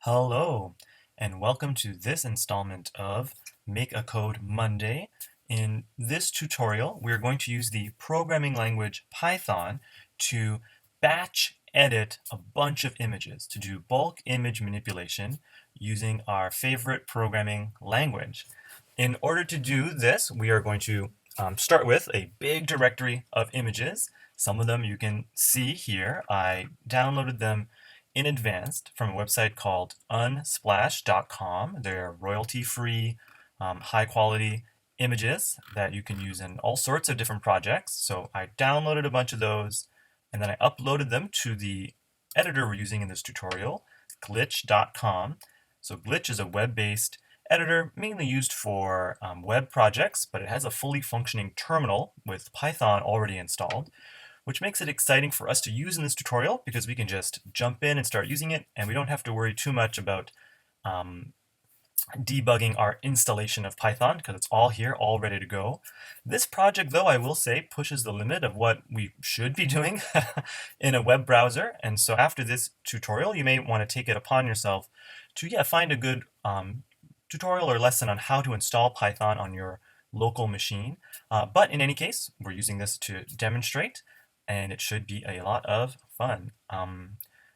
Hello, and welcome to this installment of Make a Code Monday. In this tutorial, we're going to use the programming language Python to batch edit a bunch of images, to do bulk image manipulation using our favorite programming language. In order to do this, we are going to start with a big directory of images. Some of them you can see here. I downloaded them in advance from a website called unsplash.com. They're royalty-free, high-quality images that you can use in all sorts of different projects. So I downloaded a bunch of those, and then I uploaded them to the editor we're using in this tutorial, glitch.com. So Glitch is a web-based editor mainly used for web projects, but it has a fully functioning terminal with Python already installed, which makes it exciting for us to use in this tutorial because we can just jump in and start using it, and we don't have to worry too much about debugging our installation of Python because it's all here, all ready to go. This project, though, I will say, pushes the limit of what we should be doing in a web browser. And so after this tutorial, you may want to take it upon yourself to find a good tutorial or lesson on how to install Python on your local machine. But in any case, we're using this to demonstrate, and it should be a lot of fun.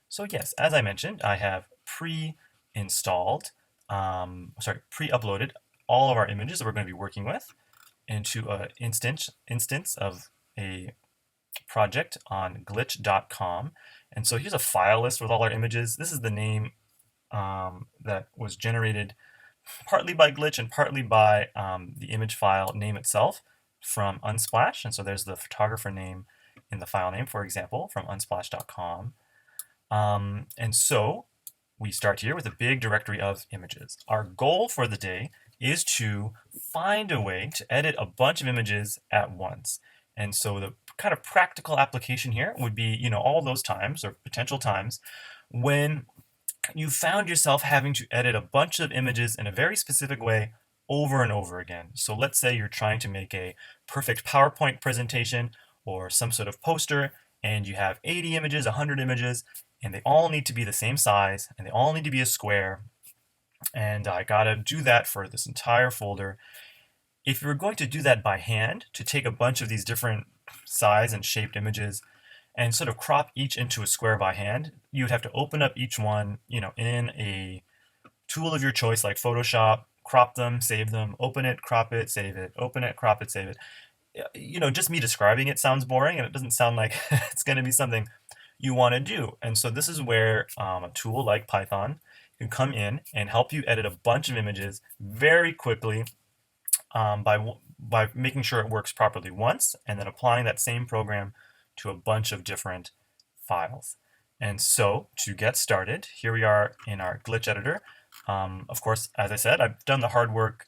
So yes, as I mentioned, I have pre-installed, pre-uploaded all of our images that we're going to be working with into an instance of a project on glitch.com. And so here's a file list with all our images. This is the name that was generated partly by Glitch and partly by the image file name itself from Unsplash. And so there's the photographer name in the file name, for example, from unsplash.com. And so we start here with a big directory of images. Our goal for the day is to find a way to edit a bunch of images at once. And so the kind of practical application here would be, all those times or potential times when you found yourself having to edit a bunch of images in a very specific way over and over again. So let's say you're trying to make a perfect PowerPoint presentation or some sort of poster, and you have 80 images, 100 images, and they all need to be the same size, and they all need to be a square. And I gotta do that for this entire folder. If you're going to do that by hand, to take a bunch of these different size and shaped images and sort of crop each into a square by hand, you would have to open up each one, in a tool of your choice like Photoshop, crop them, save them, open it, crop it, save it, open it, crop it, save it. Just me describing it sounds boring, and it doesn't sound like it's going to be something you want to do. And so this is where a tool like Python can come in and help you edit a bunch of images very quickly by making sure it works properly once, and then applying that same program to a bunch of different files. And so to get started, here we are in our glitch editor. Of course, as I said, I've done the hard work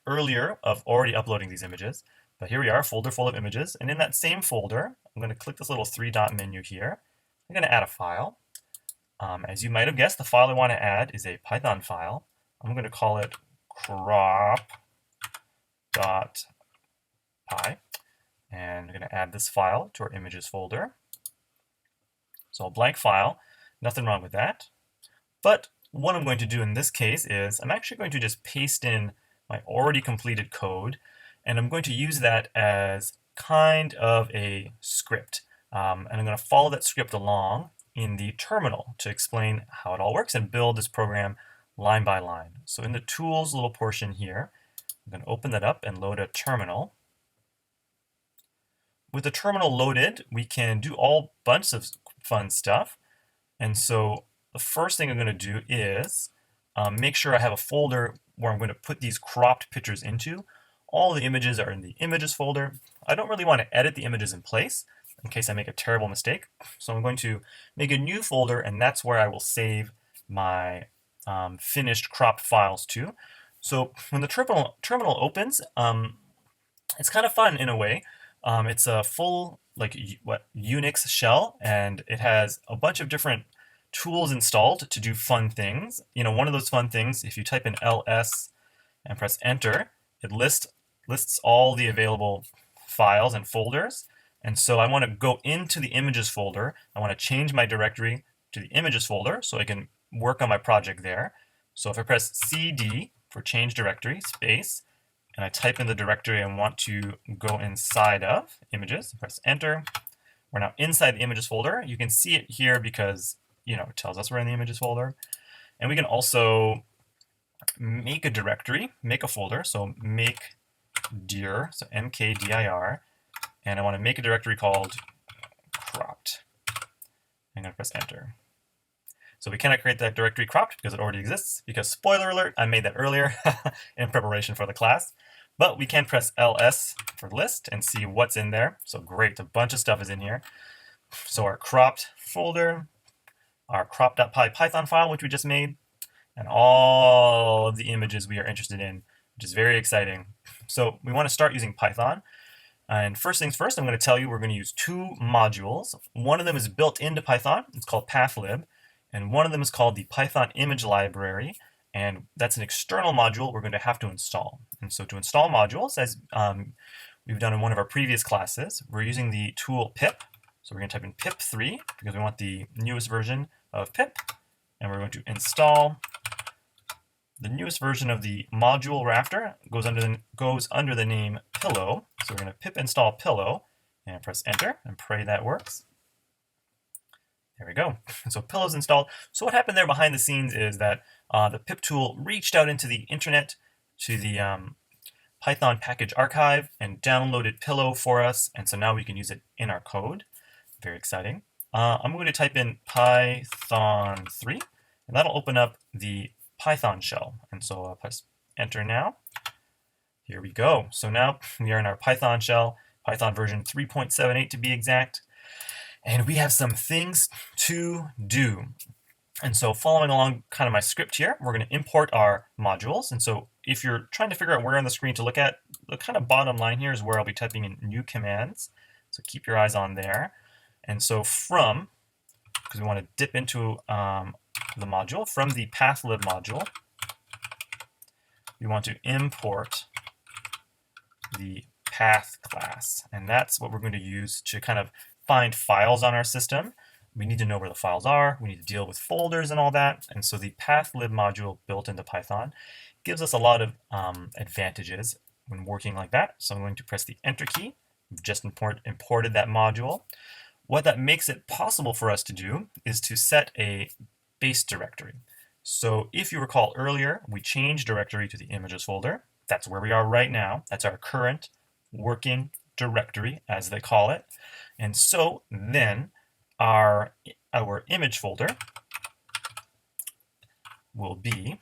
earlier of already uploading these images. But here we are, a folder full of images. And in that same folder, I'm going to click this little three-dot menu here. I'm going to add a file. As you might have guessed, the file I want to add is a Python file. I'm going to call it crop.py. And I'm going to add this file to our images folder. So a blank file, nothing wrong with that. But what I'm going to do in this case is I'm actually going to just paste in my already completed code, and I'm going to use that as kind of a script. And I'm going to follow that script along in the terminal to explain how it all works and build this program line by line. So in the tools little portion here, I'm going to open that up and load a terminal. With the terminal loaded, we can do all bunch of fun stuff. And so the first thing I'm going to do is make sure I have a folder where I'm going to put these cropped pictures into. All the images are in the images folder. I don't really want to edit the images in place in case I make a terrible mistake. So I'm going to make a new folder, and that's where I will save my finished cropped files to. So when the terminal opens, it's kind of fun in a way. It's a full Unix shell, and it has a bunch of different tools installed to do fun things. One of those fun things, if you type in ls and press enter, it lists all the available files and folders. And so I want to go into the images folder. I want to change my directory to the images folder so I can work on my project there. So if I press CD for change directory, space, and I type in the directory I want to go inside of, images, press enter. We're now inside the images folder. You can see it here because, it tells us we're in the images folder. And we can also make a directory, make a folder. So make dir, so mkdir, and I want to make a directory called cropped. I'm going to press enter. So we cannot create that directory cropped because it already exists, because spoiler alert, I made that earlier in preparation for the class. But we can press ls for list and see what's in there. So great, a bunch of stuff is in here. So our cropped folder, our crop.py Python file, which we just made, and all of the images we are interested in, which is very exciting. So we want to start using Python. And first things first, I'm going to tell you we're going to use two modules. One of them is built into Python. It's called pathlib. And one of them is called the Python image library. And that's an external module we're going to have to install. And so to install modules, as we've done in one of our previous classes, we're using the tool pip. So we're going to type in pip3 because we want the newest version of pip. And we're going to install the newest version of the module we're after. Goes under the name pillow. So we're going to pip install pillow and press enter and pray that works. There we go. So pillow's installed. So what happened there behind the scenes is that the pip tool reached out into the internet to the Python package archive and downloaded pillow for us. And so now we can use it in our code. Very exciting. I'm going to type in Python 3, and that'll open up the Python shell. And so I'll press enter now. Here we go. So now we are in our Python shell, Python version 3.78 to be exact. And we have some things to do. And so following along kind of my script here, we're going to import our modules. And so if you're trying to figure out where on the screen to look at, the kind of bottom line here is where I'll be typing in new commands. So keep your eyes on there. And so because we want to dip into the module, from the pathlib module, we want to import the path class. And that's what we're going to use to kind of find files on our system. We need to know where the files are. We need to deal with folders and all that. And so the pathlib module built into Python gives us a lot of advantages when working like that. So I'm going to press the enter key. We've just imported that module. What that makes it possible for us to do is to set a base directory. So if you recall earlier, we changed directory to the images folder. That's where we are right now. That's our current working directory, as they call it. And so then our image folder will be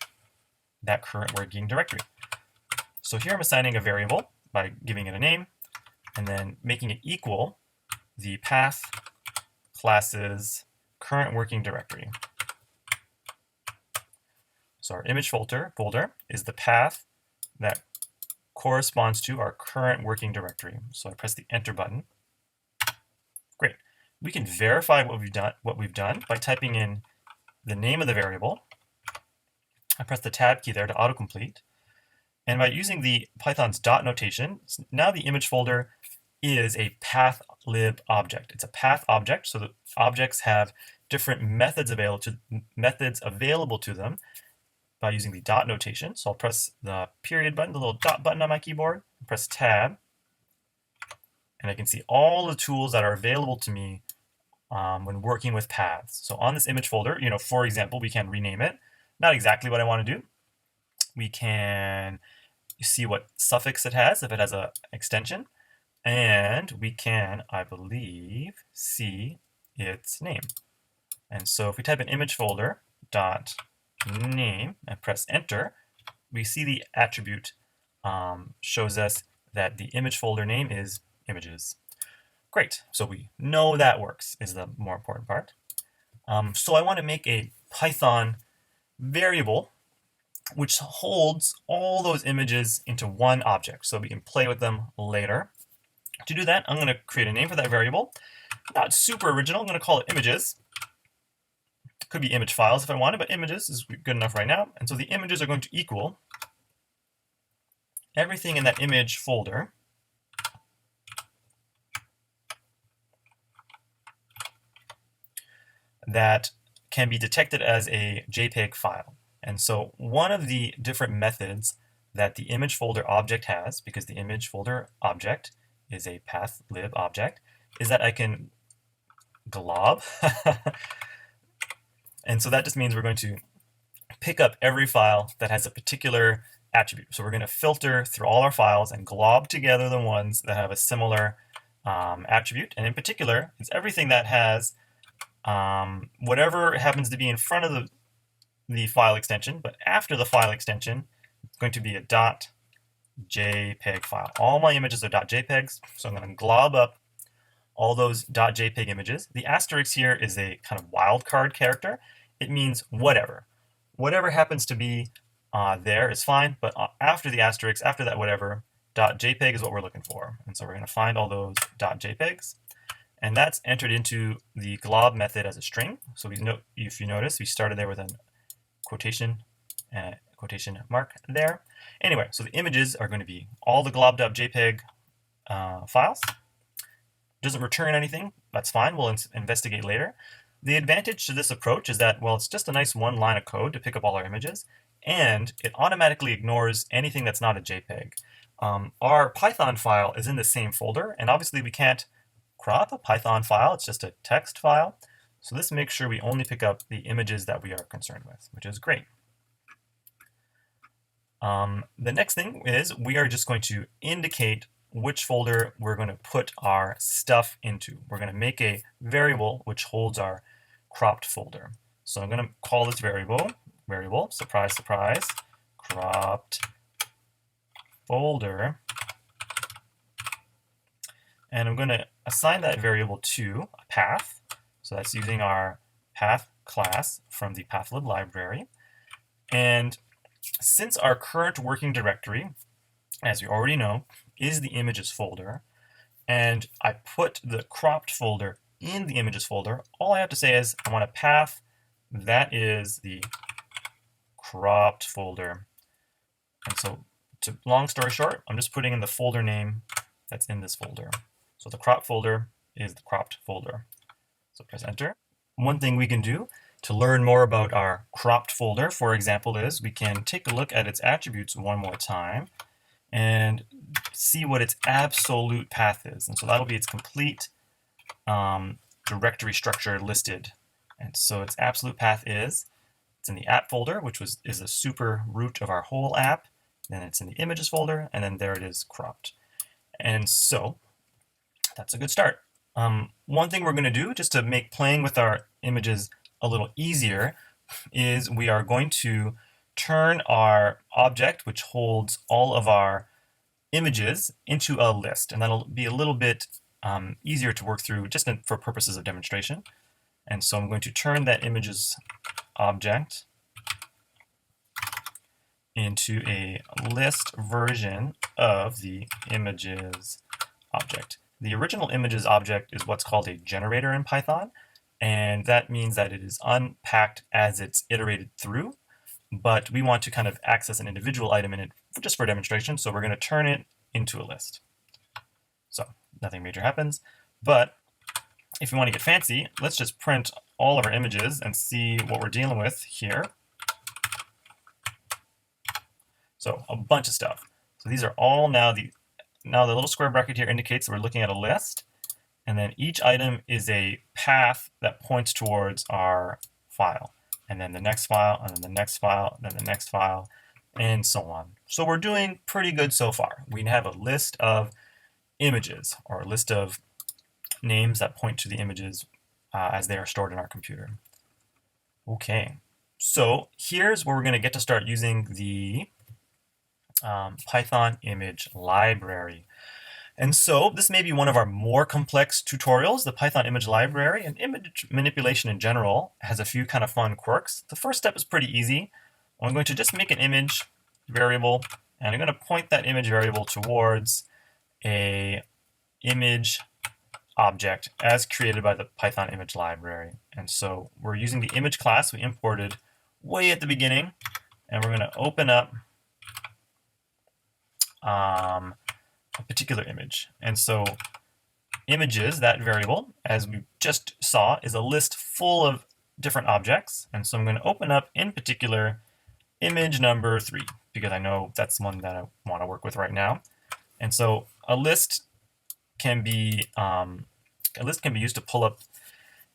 that current working directory. So here I'm assigning a variable by giving it a name and then making it equal the path class's current working directory. So our image folder is the path that corresponds to our current working directory. So I press the enter button. Great. We can verify what we've done by typing in the name of the variable. I press the tab key there to autocomplete. And by using the Python's dot notation, now the image folder is a pathlib object. It's a path object, so the objects have different methods available to them by using the dot notation. So I'll press the period button, the little dot button on my keyboard, press tab, and I can see all the tools that are available to me when working with paths. So on this image folder, for example, we can rename it. Not exactly what I want to do. We can see what suffix it has, if it has an extension. And we can, I believe, see its name. And so if we type in image folder dot name and press enter, we see the attribute shows us that the image folder name is images. Great. So we know that works is the more important part. So I want to make a Python variable which holds all those images into one object so we can play with them later. To do that, I'm going to create a name for that variable. Not super original. I'm going to call it images. Could be image files if I wanted, but images is good enough right now. And so the images are going to equal everything in that image folder that can be detected as a JPEG file. And so one of the different methods that the image folder object has, because the image folder object is a pathlib object, is that I can glob. And so that just means we're going to pick up every file that has a particular attribute. So we're going to filter through all our files and glob together the ones that have a similar attribute. And in particular, it's everything that has whatever happens to be in front of the file extension, but after the file extension, it's going to be a .jpeg file. All my images are .jpegs, so I'm going to glob up all those .jpeg images. The asterisk here is a kind of wildcard character. It means whatever. Whatever happens to be there is fine, but after the asterisk, after that whatever, .jpeg is what we're looking for. And so we're going to find all those .jpegs, and that's entered into the glob method as a string. So if you notice, we started there with a quotation and a quotation mark there. Anyway, so the images are going to be all the glob.jpg files. Doesn't return anything, that's fine, we'll investigate later. The advantage to this approach is that, well, it's just a nice one line of code to pick up all our images, and it automatically ignores anything that's not a JPEG. Our Python file is in the same folder, and obviously we can't crop a Python file, it's just a text file. So this makes sure we only pick up the images that we are concerned with, which is great. The next thing is we are just going to indicate which folder we're going to put our stuff into. We're going to make a variable which holds our cropped folder. So I'm going to call this variable, surprise, surprise, cropped folder. And I'm going to assign that variable to a path. So that's using our path class from the pathlib library. And since our current working directory, as we already know, is the images folder, and I put the cropped folder in the images folder, all I have to say is I want a path that is the cropped folder. And so, long story short, I'm just putting in the folder name that's in this folder. So the cropped folder is the cropped folder. So press enter. One thing we can do to learn more about our cropped folder, for example, is we can take a look at its attributes one more time and see what its absolute path is. And so that'll be its complete directory structure listed. And so its absolute path is, it's in the app folder, which is the super root of our whole app. Then it's in the images folder, and then there it is cropped. And so that's a good start. One thing we're going to do just to make playing with our images a little easier is we are going to turn our object, which holds all of our images, into a list. And that'll be a little bit easier to work through just for purposes of demonstration. And so I'm going to turn that images object into a list version of the images object. The original images object is what's called a generator in Python, and that means that it is unpacked as it's iterated through, but we want to kind of access an individual item in it just for demonstration, so we're going to turn it into a list. So nothing major happens, but if you want to get fancy, let's just print all of our images and see what we're dealing with here. So a bunch of stuff. So these are all now the little square bracket here indicates that we're looking at a list, and then each item is a path that points towards our file, and then the next file, and then the next file, and then the next file, and so on. So we're doing pretty good so far. We have a list of images, or a list of names that point to the images as they are stored in our computer. Okay, so here's where we're going to get to start using the Python image library. And so this may be one of our more complex tutorials. The Python image library and image manipulation in general has a few kind of fun quirks. The first step is pretty easy. I'm going to just make an image variable, and I'm going to point that image variable towards a image object as created by the Python image library. And so we're using the image class we imported way at the beginning, and we're going to open up a particular image. And so images, that variable, as we just saw, is a list full of different objects. And so I'm going to open up, in particular, image number 3, because I know that's one that I want to work with right now. And so a list can be used to pull up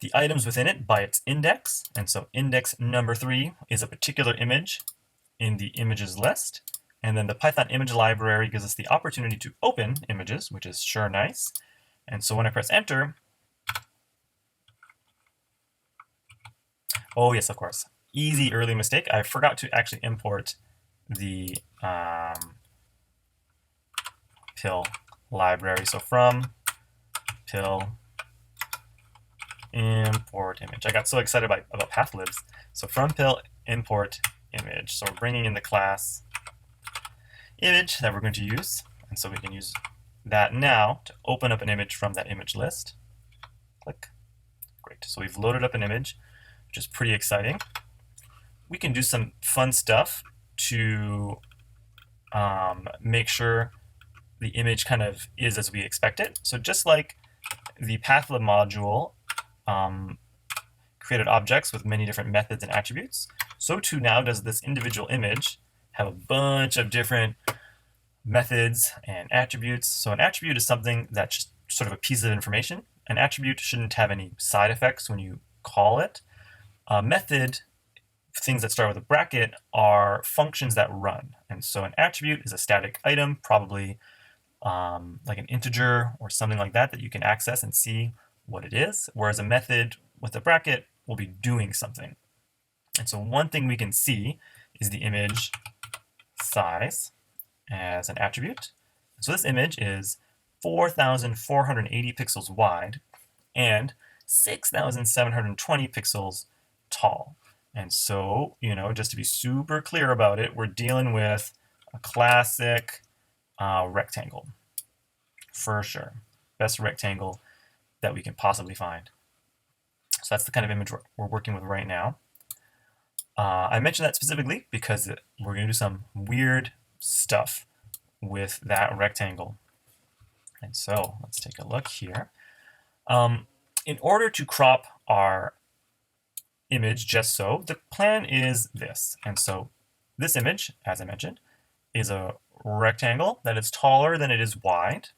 the items within it by its index. And so index number 3 is a particular image in the images list. And then the Python image library gives us the opportunity to open images, which is sure nice. And so when I press enter, oh yes, of course, easy early mistake. I forgot to actually import the pill library. So from pill import image. I got so excited about pathlibs. So from pill import image. So we're bringing in the class image that we're going to use. And so we can use that now to open up an image from that image list. Click. Great. So we've loaded up an image, which is pretty exciting. We can do some fun stuff to make sure the image kind of is as we expect it. So just like the pathlib module created objects with many different methods and attributes, so too now does this individual image have a bunch of different methods and attributes. So an attribute is something that's just sort of a piece of information. An attribute shouldn't have any side effects when you call it. A method, things that start with a bracket, are functions that run. And so an attribute is a static item, probably like an integer or something like that you can access and see what it is, whereas a method with a bracket will be doing something. And so one thing we can see is the image size as an attribute. So this image is 4,480 pixels wide and 6,720 pixels tall. And so, just to be super clear about it, we're dealing with a classic rectangle, for sure. Best rectangle that we can possibly find. So that's the kind of image we're working with right now. I mentioned that specifically because we're going to do some weird stuff with that rectangle. And so let's take a look here. In order to crop our image just so, the plan is this. And so this image, as I mentioned, is a rectangle that is taller than it is wide.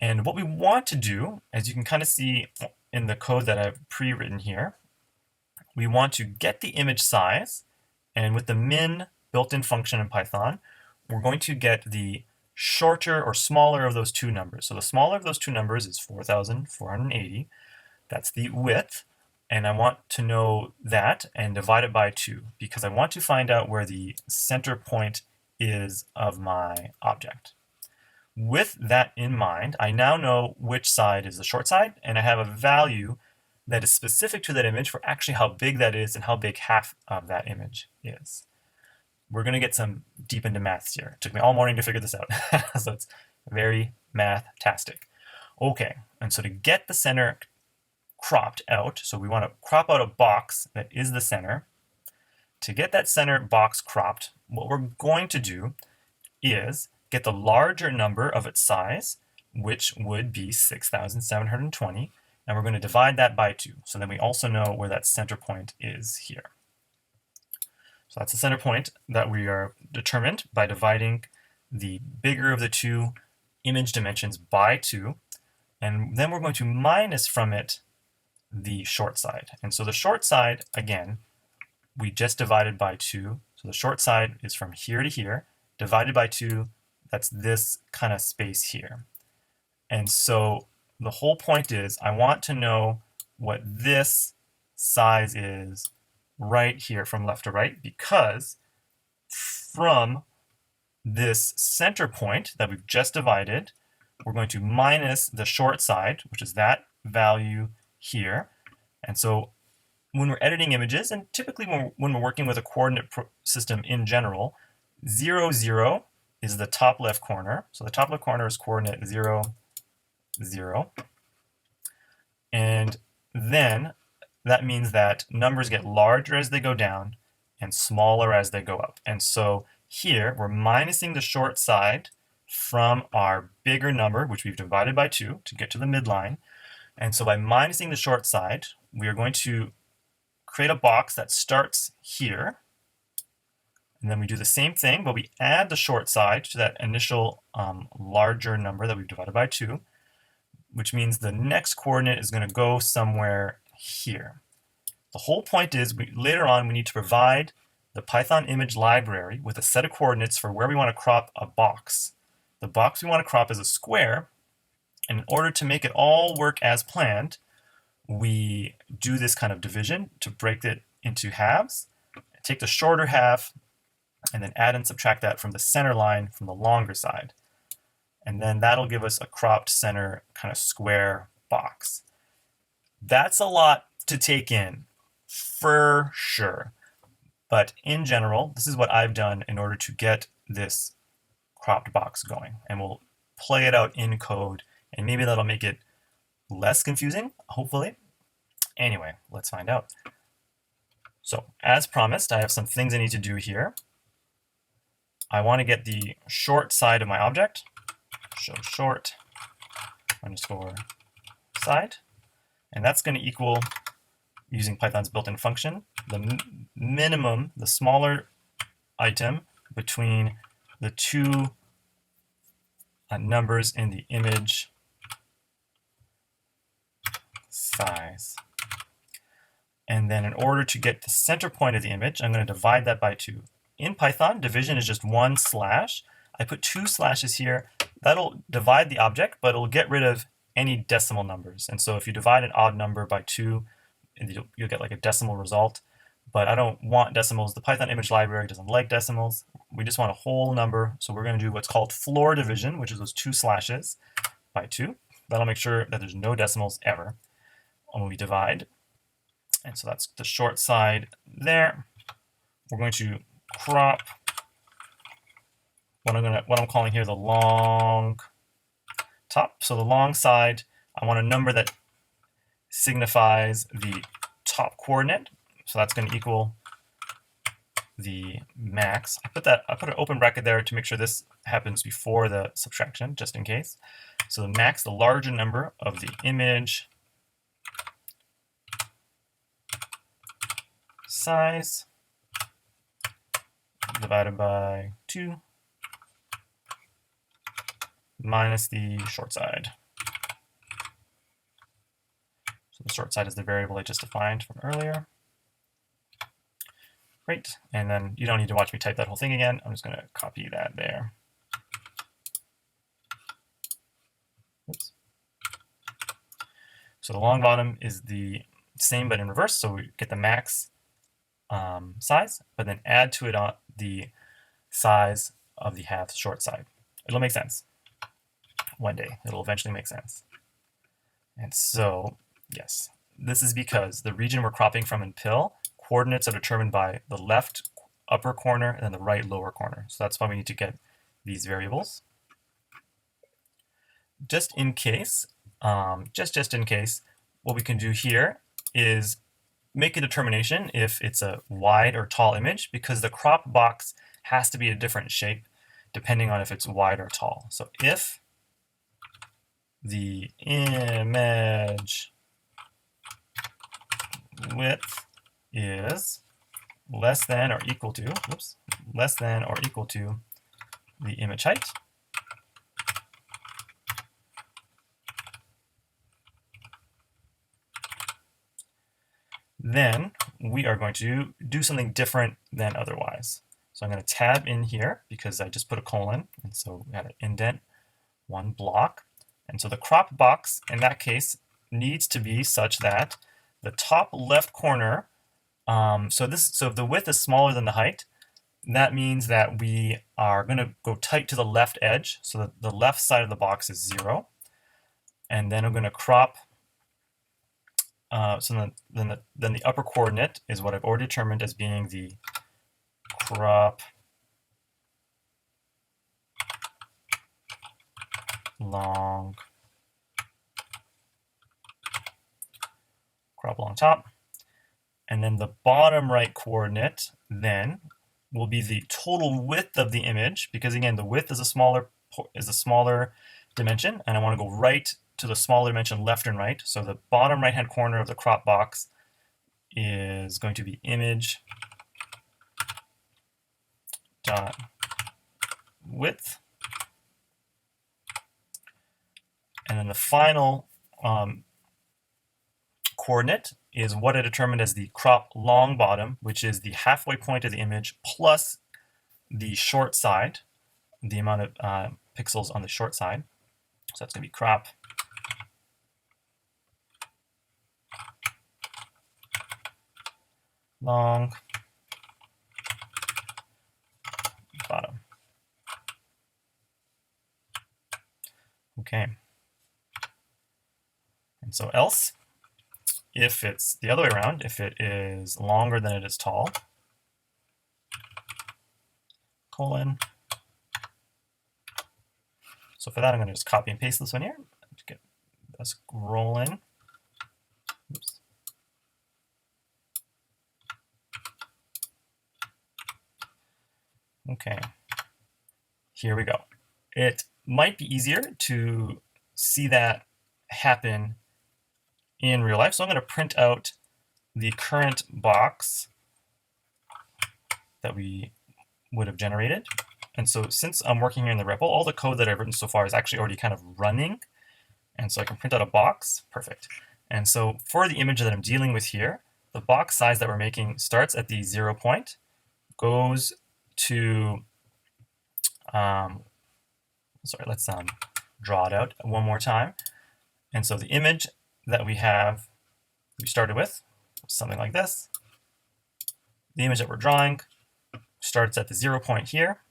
And what we want to do, as you can kind of see in the code that I've pre-written here, we want to get the image size, and with the min built-in function in Python, we're going to get the shorter or smaller of those two numbers. So the smaller of those two numbers is 4,480. That's the width. And I want to know that and divide it by 2 because I want to find out where the center point is of my object. With that in mind, I now know which side is the short side, and I have a value that is specific to that image for actually how big that is and how big half of that image is. We're going to get some deep into maths here. It took me all morning to figure this out. So it's very math-tastic. Okay, and so to get the center cropped out, so we want to crop out a box that is the center. To get that center box cropped, what we're going to do is get the larger number of its size, which would be 6,720, and we're going to divide that by 2. So then we also know where that center point is here. So that's the center point that we are determined by dividing the bigger of the two image dimensions by 2. And then we're going to minus from it the short side. And so the short side, again, we just divided by 2. So the short side is from here to here, divided by 2. That's this kind of space here. And so the whole point is I want to know what this size is right here from left to right, because from this center point that we've just divided, we're going to minus the short side, which is that value here. And so when we're editing images, and typically when we're working with a coordinate system in general, 0, 0 is the top left corner. So the top left corner is coordinate 0, 0. And then that means that numbers get larger as they go down and smaller as they go up. And so here we're minusing the short side from our bigger number, which we've divided by 2 to get to the midline. And so by minusing the short side, we are going to create a box that starts here. And then we do the same thing, but we add the short side to that initial larger number that we've divided by 2, which means the next coordinate is going to go somewhere here. The whole point is later on we need to provide the Python image library with a set of coordinates for where we want to crop a box. The box we want to crop is a square, and in order to make it all work as planned, we do this kind of division to break it into halves, take the shorter half, and then add and subtract that from the center line from the longer side. And then that'll give us a cropped center kind of square box. That's a lot to take in, for sure. But in general, this is what I've done in order to get this cropped box going. And we'll play it out in code, and maybe that'll make it less confusing, hopefully. Anyway, let's find out. So as promised, I have some things I need to do here. I want to get the short side of my object, show short underscore side, and that's going to equal, using Python's built-in function, the minimum, the smaller item between the two numbers in the image size. And then in order to get the center point of the image, I'm going to divide that by 2. In Python, division is just 1 slash. I put 2 slashes here. That'll divide the object, but it'll get rid of any decimal numbers. And so if you divide an odd number by 2, you'll get like a decimal result. But I don't want decimals. The Python image library doesn't like decimals. We just want a whole number. So we're going to do what's called floor division, which is those 2 slashes by 2. That'll make sure that there's no decimals ever when we divide. And so that's the short side there. We're going to crop what I'm calling here the long top. So the long side, I want a number that signifies the top coordinate. So that's going to equal the max. I put an open bracket there to make sure this happens before the subtraction, just in case. So the max, the larger number of the image size divided by 2 minus the short side. So the short side is the variable I just defined from earlier. Great. And then you don't need to watch me type that whole thing again. I'm just going to copy that there. Oops. So the long bottom is the same but in reverse. So we get the max size, but then add to it the size of the half short side. It'll make sense. One day, it'll eventually make sense. And so, yes, this is because the region we're cropping from in PIL, coordinates are determined by the left upper corner and then the right lower corner. So that's why we need to get these variables. Just in case, just in case, what we can do here is make a determination if it's a wide or tall image, because the crop box has to be a different shape depending on if it's wide or tall. So if the image width is less than or equal to, less than or equal to the image height, then we are going to do something different than otherwise. So I'm going to tab in here because I just put a colon, and so we had to indent one block. And so the crop box in that case needs to be such that the top left corner, so if the width is smaller than the height, that means that we are going to go tight to the left edge, so that the left side of the box is 0. And then I'm going to crop. So then the upper coordinate is what I've already determined as being the crop long top. And then the bottom right coordinate then will be the total width of the image, because again, the width is a smaller dimension, and I want to go right to the smaller dimension left and right. So the bottom right hand corner of the crop box is going to be image dot width, and then the final coordinate is what I determined as the crop long bottom, which is the halfway point of the image plus the short side, the amount of pixels on the short side. So that's going to be crop long bottom. Okay. And so else, if it's the other way around, if it is longer than it is tall, colon. So for that, I'm going to just copy and paste this one here to get us rolling. Oops. Okay, here we go. It might be easier to see that happen in real life. So I'm going to print out the current box that we would have generated. And so since I'm working here in the REPL, all the code that I've written so far is actually already kind of running. And so I can print out a box. Perfect. And so for the image that I'm dealing with here, the box size that we're making starts at the 0 point, goes to, sorry, let's draw it out one more time. And so the image that we started with, something like this. The image that we're drawing starts at the 0 point here.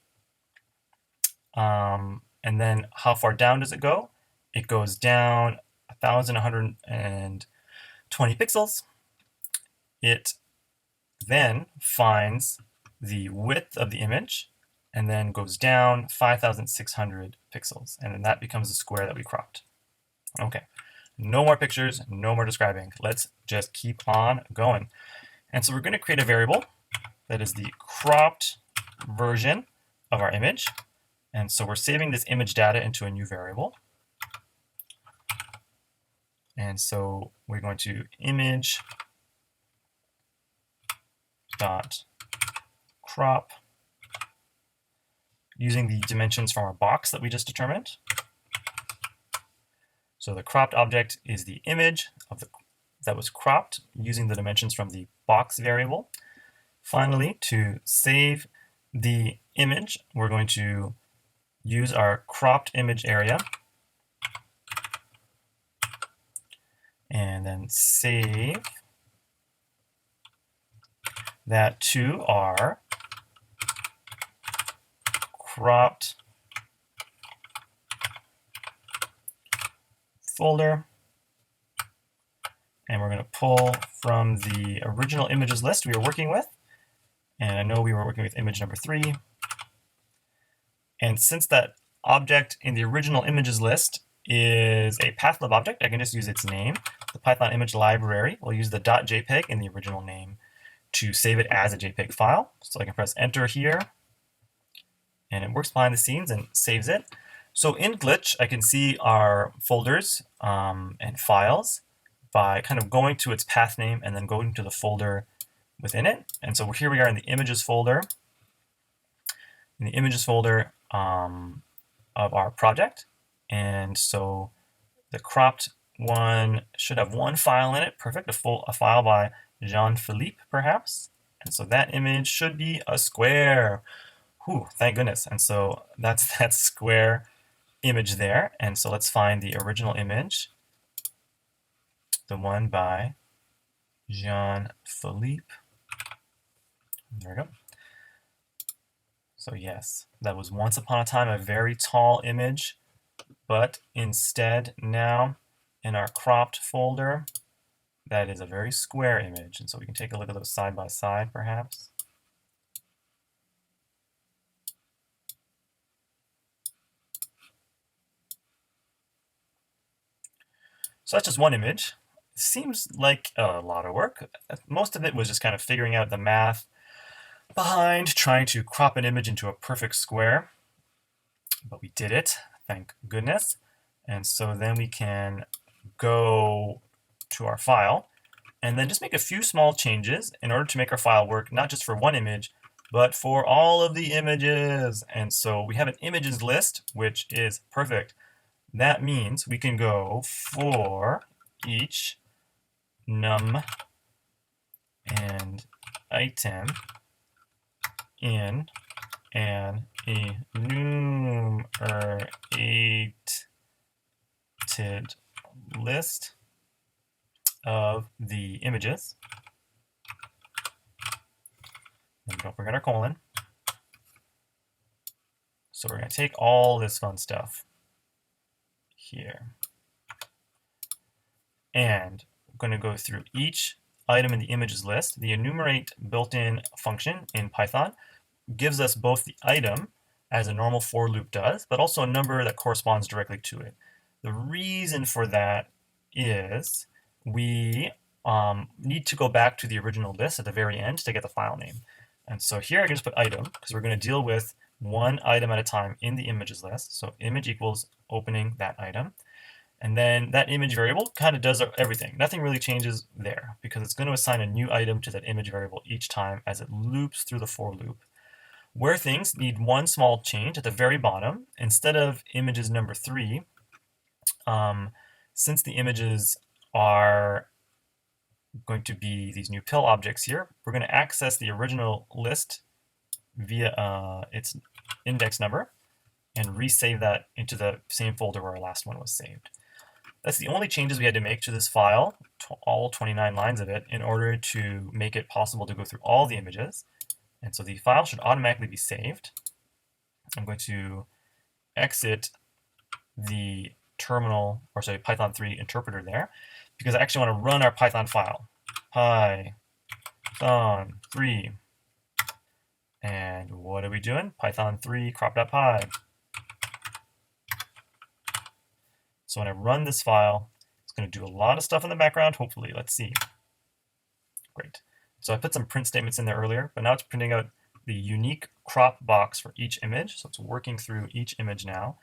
And then how far down does it go? It goes down 1,120 pixels. It then finds the width of the image and then goes down 5,600 pixels. And then that becomes the square that we cropped. Okay, no more pictures, no more describing. Let's just keep on going. And so we're going to create a variable that is the cropped version of our image. And so we're saving this image data into a new variable. And so we're going to image dot crop using the dimensions from our box that we just determined. So the cropped object is the image of that was cropped using the dimensions from the box variable. Finally, to save the image, we're going to use our cropped image area and then save that to our cropped folder. And we're going to pull from the original images list we were working with. And I know we were working with image number 3. And since that object in the original images list is a pathlib object, I can just use its name. The Python image library will use the .jpeg in the original name to save it as a JPEG file. So I can press enter here, and it works behind the scenes and saves it. So in Glitch, I can see our folders and files by kind of going to its path name and then going to the folder within it. And so here we are in the images folder. In the images folder of our project. And so the cropped one should have one file in it. Perfect, a file by Jean-Philippe, perhaps. And so that image should be a square. Whew, thank goodness. And so that's that square image there. And so let's find the original image, the one by Jean-Philippe. There we go. So yes, that was once upon a time a very tall image, but instead now in our cropped folder, that is a very square image. And so we can take a look at those side by side, perhaps. So that's just one image. It seems like a lot of work. Most of it was just kind of figuring out the math behind trying to crop an image into a perfect square. But we did it, thank goodness. And so then we can go to our file and then just make a few small changes in order to make our file work, not just for one image, but for all of the images. And so we have an images list, which is perfect. That means we can go for each num and item in an enumerated list of the images. And don't forget our colon. So we're going to take all this fun stuff here. And we're going to go through each item in the images list. The enumerate built-in function in Python gives us both the item, as a normal for loop does, but also a number that corresponds directly to it. The reason for that is we need to go back to the original list at the very end to get the file name. And so here I can just put item, because we're going to deal with one item at a time in the images list. So image equals opening that item. And then that image variable kind of does everything. Nothing really changes there, because it's going to assign a new item to that image variable each time as it loops through the for loop. Where things need one small change at the very bottom, instead of images number 3, since the images are going to be these new pill objects here, we're going to access the original list via its index number and resave that into the same folder where our last one was saved. That's the only changes we had to make to this file, all 29 lines of it, in order to make it possible to go through all the images. And so the file should automatically be saved. I'm going to exit the terminal, or sorry, Python 3 interpreter there, because I actually want to run our Python file. Python 3. And what are we doing? Python 3 crop.py. So when I run this file, it's going to do a lot of stuff in the background, hopefully. Let's see. Great. So I put some print statements in there earlier, but now it's printing out the unique crop box for each image. So it's working through each image now.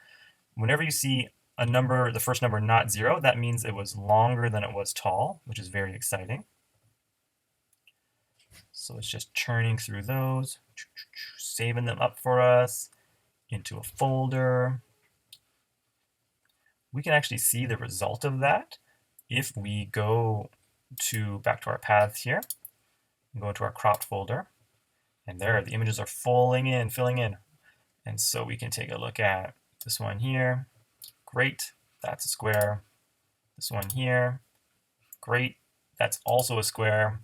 Whenever you see a number, the first number not 0, that means it was longer than it was tall, which is very exciting. So it's just churning through those, saving them up for us into a folder. We can actually see the result of that if we go back to our paths here and go into our cropped folder. And there, the images are filling in. And so we can take a look at this one here. Great, that's a square. This one here, great, that's also a square.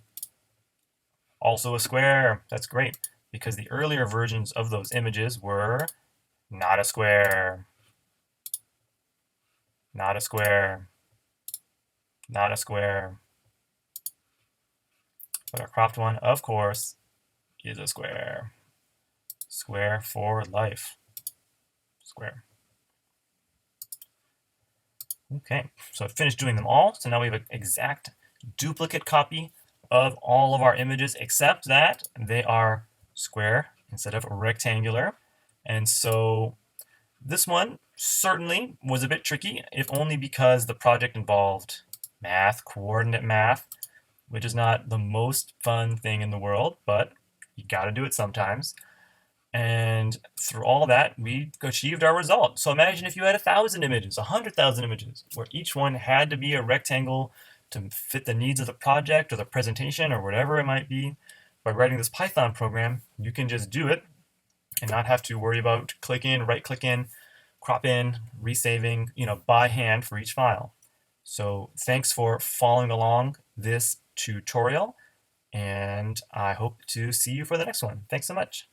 Also a square, that's great, because the earlier versions of those images were not a square, not a square, not a square. But our cropped one, of course, is a square. Square for life. Square. Okay, so I've finished doing them all. So now we have an exact duplicate copy of all of our images, except that they are square instead of rectangular. And so this one certainly was a bit tricky, if only because the project involved math, coordinate math, which is not the most fun thing in the world, but you got to do it sometimes. And through all that, we achieved our result. So imagine if you had 1,000 images, 100,000 images, where each one had to be a rectangle to fit the needs of the project or the presentation or whatever it might be. By writing this Python program, you can just do it and not have to worry about click in, right click in, crop in, resaving, by hand for each file. So thanks for following along this tutorial, and I hope to see you for the next one. Thanks so much.